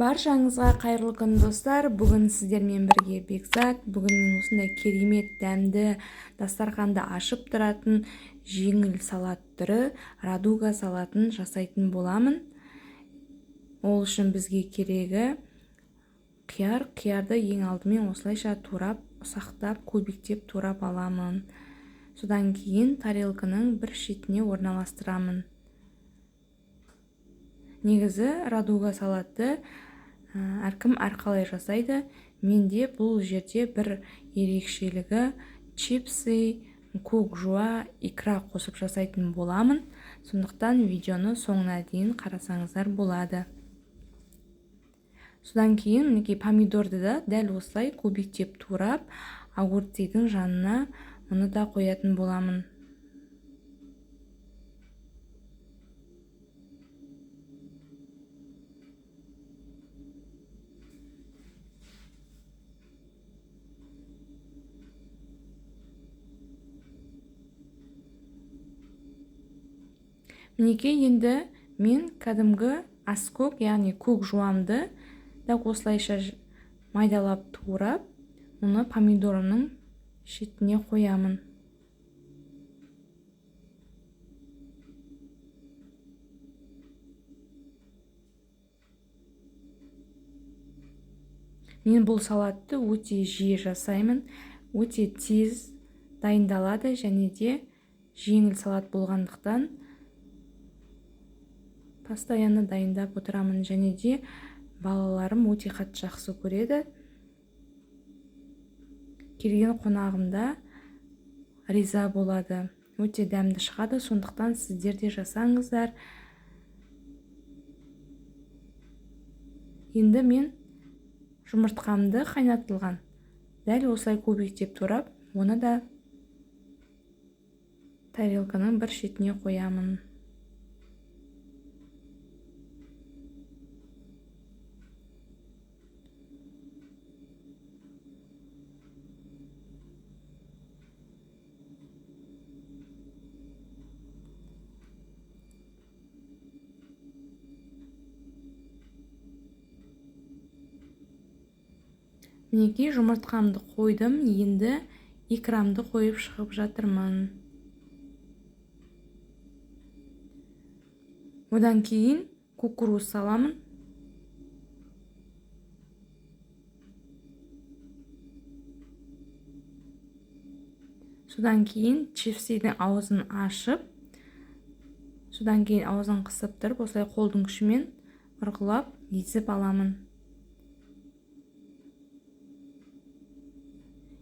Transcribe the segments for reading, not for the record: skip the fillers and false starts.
Баршаңызға қайырлы күн достар. Бүгін сіздермен бірге Бекзат. Бүгін мен осындай керемет дәмді дастарханды ашып тұратын жеңіл салат түрі радуга салатын жасайтын боламын. Ол үшін бізге керегі қиярды ең алдымен осылайша турап, ұсақтап, кубиктеп турап аламын. Содан кейін тарелканың бір шетіне орналастырамын. Негізі радуга салатты әркім әрқалай жасайды. Менде бұл жерде бір ерекшелігі чипсы, көк жуа, икра қосып жасайтын боламын. Сондықтан видеоны соңына дейін қарасаңыздар болады. Содан кейін мінекей помидорды да дәл осылай кубиктеп турап, огурцидың жанына оны да қоятын боламын. Мінекей енді мен кәдімгі аскөк, яғни көк жуамды да осылайша майдалап турап, оны помидорымның шетіне қоямын. Мен бұл салатты өте жиі жасаймын, өте тез дайындалады және де жеңіл салат болғандықтан постоянно дайындап отырамын және де балаларым өте қатты жақсы көреді. Келген қонағымда риза болады. Өте дәмді шығады, сондықтан сіздер де жасаңыздар. Енді мен жұмыртқамды қайнатылған дәл осылай кубиктеп турап, оны да тарелканың бір шетіне қоямын. Мінекей жұмыртқамды қойдым, енді икрамды қойып шығып жатырмын. Одан кейін кукуруз саламын. Содан кейін чипсидің аузын ашып, содан кейін аузын қысып тұрып, осылай қолдың күшімен ұрғылап езіп аламын.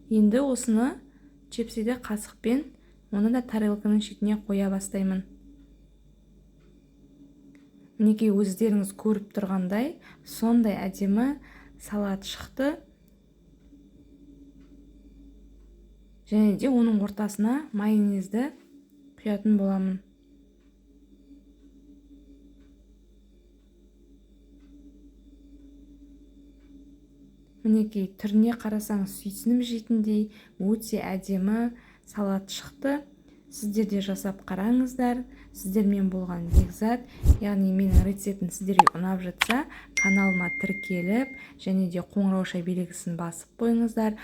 Енді осыны чипсиді қасықпен, оны да тарелканың шетіне қоя бастаймын. Мінекей өздеріңіз көріп тұрғандай, сондай әдемі салат шықты. Және де оның ортасына майонезді құятын боламын. Мінекей түріне қарасаңыз сүйсініп жейтіндей өте әдемі салат шықты. Сіздер де жасап қараңыздар. Сіздермен болған Бекзат, яғни менің рецептім сіздерге ұнап жатса, каналыма тіркеліп, және де қоңырау белгісін басып қойыңыздар.